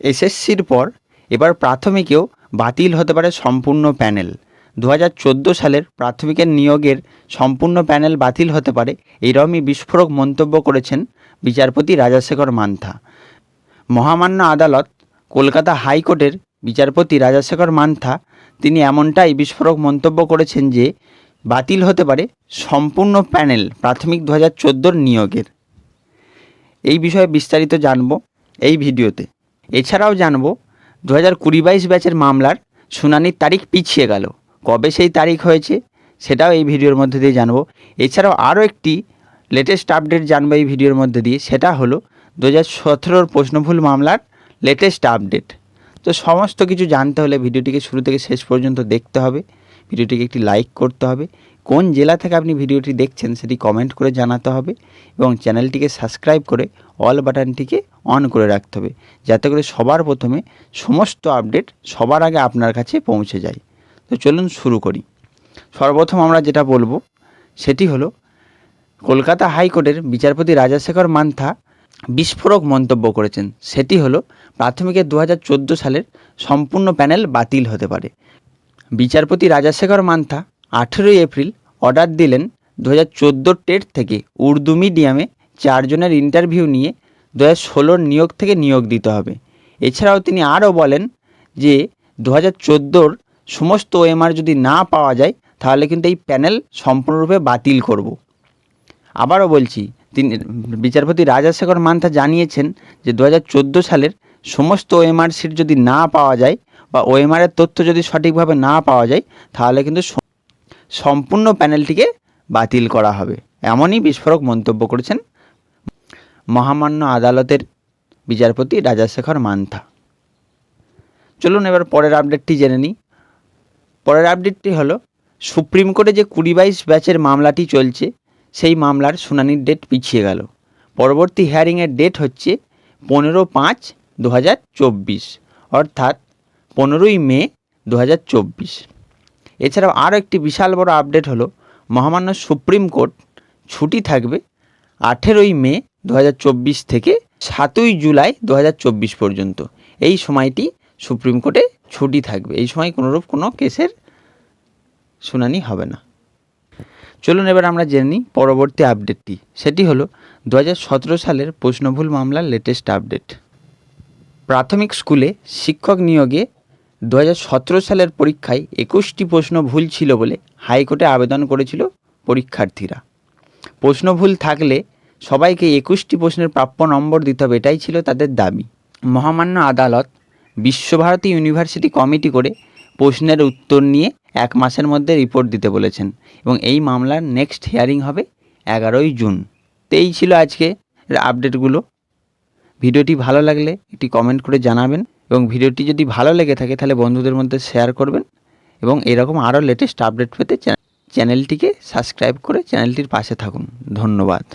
এসএসসির পর এবার প্রাথমিকেও বাতিল হতে পারে সম্পূর্ণ প্যানেল। 2014 সালের প্রাথমিকের নিয়োগের সম্পূর্ণ প্যানেল বাতিল হতে পারে, এইরকমই বিস্ফোরক মন্তব্য করেছেন বিচারপতি রাজাশেখর মান্থা। মহামান্য আদালত কলকাতা হাইকোর্টের বিচারপতি রাজাশেখর মান্থা তিনি এমনটাই বিস্ফোরক মন্তব্য করেছেন যে বাতিল হতে পারে সম্পূর্ণ প্যানেল প্রাথমিক 2014 নিয়োগের। এই বিষয়ে বিস্তারিত জানব এই ভিডিওতে। এছাড়াও জানব 2020-22 ব্যাচের মামলার শুনানির তারিখ পিছিয়ে গেল, কবে সেই তারিখ হয়েছে সেটাও এই ভিডিওর মধ্যে দিয়ে জানব। এছাড়াও আরও একটি লেটেস্ট আপডেট জানবো এই ভিডিওর মধ্যে দিয়ে, সেটা হলো 2017 প্রশ্নভুল মামলার লেটেস্ট আপডেট। তো সমস্ত কিছু জানতে হলে ভিডিওটিকে শুরু থেকে শেষ পর্যন্ত দেখতে হবে, ভিডিওটিকে একটি লাইক করতে হবে, কোন জেলা থেকে আপনি ভিডিওটি দেখছেন সেটি কমেন্ট করে জানাতে হবে এবং চ্যানেলটিকে সাবস্ক্রাইব করে অল বাটনটিকে অন করে রাখতে হবে, যাতে করে সবার প্রথমে সমস্ত আপডেট সবার আগে আপনার কাছে পৌঁছে যায়। তো চলুন শুরু করি। সর্বপ্রথম আমরা যেটা বলবো সেটি হলো কলকাতা হাইকোর্টের বিচারপতি রাজাশেখর মান্থা বিস্ফোরক মন্তব্য করেছেন। সেটি হলো প্রাথমিকের 2014 সালের সম্পূর্ণ প্যানেল বাতিল হতে পারে। বিচারপতি রাজাশেখর মান্থা 18 এপ্রিল অর্ডার দিলেন 2014 টেট থেকে উর্দু মিডিয়ামে 4 জনের ইন্টারভিউ নিয়ে 2016 নিয়োগ থেকে নিয়োগ দিতে হবে। এছাড়াও তিনি আরও বলেন যে 2014 সমস্ত ওএমআর যদি না পাওয়া যায় তাহলে কিন্তু এই প্যানেল সম্পূর্ণরূপে বাতিল করব। আবারও বলছি, তিনি বিচারপতি রাজাশেখর মান্থা জানিয়েছেন যে 2014 সালের সমস্ত ওএমআর সিট যদি না পাওয়া যায় বা ওএমআরের তথ্য যদি সঠিকভাবে না পাওয়া যায় তাহলে কিন্তু সম্পূর্ণ প্যানেলটিকে বাতিল করা হবে, এমনই বিস্ফোরক মন্তব্য করেছেন মহামান্য আদালতের বিচারপতি রাজাশেখর মান্থা। চলুন এবার পরের আপডেটটি জেনে নিই। পরের আপডেটটি হলো সুপ্রিম কোর্টে যে 20-22 ব্যাচের মামলাটি চলছে সেই মামলার শুনানির ডেট পিছিয়ে গেল। পরবর্তী হিয়ারিংয়ের ডেট হচ্ছে 15/5/2024 অর্থাৎ 15ই মে 2024। এছাড়াও আরও একটি বিশাল বড় আপডেট হলো মহামান্য সুপ্রিম কোর্ট ছুটি থাকবে 18ই মে 2024 থেকে 7ই জুলাই 2024 পর্যন্ত। এই সময়টি সুপ্রিম কোর্টে ছুটি থাকবে, এই সময় কোনোরূপ কোনো কেসের শুনানি হবে না। চলুন এবার আমরা জেনে নিই পরবর্তী আপডেটটি, সেটি হলো 2017 সালের প্রশ্নভুল মামলার লেটেস্ট আপডেট। প্রাথমিক স্কুলে শিক্ষক নিয়োগে 2017 সালের পরীক্ষায় 21টি প্রশ্ন ভুল ছিল বলে হাইকোর্টে আবেদন করেছিল পরীক্ষার্থীরা। প্রশ্ন ভুল থাকলে সবাইকে 21টি প্রশ্নের প্রাপ্য নম্বর দিতে হবে, এটাই ছিল তাদের দাবি। মহামান্য আদালত বিশ্বভারতী ইউনিভার্সিটি কমিটি করে প্রশ্নের উত্তর নিয়ে 1 মাসের মধ্যে রিপোর্ট দিতে বলেছেন এবং এই মামলার নেক্সট হিয়ারিং হবে 11ই জুন। তো এই ছিল আজকে আপডেটগুলো। ভিডিওটি ভালো লাগলে একটি কমেন্ট করে জানাবেন এবং ভিডিওটি যদি ভালো লেগে থাকে তাহলে বন্ধুদের মধ্যে শেয়ার করবেন এবং এরকম আরও লেটেস্ট আপডেট পেতে চ্যানেলটিকে সাবস্ক্রাইব করে চ্যানেলটির পাশে থাকুন। ধন্যবাদ।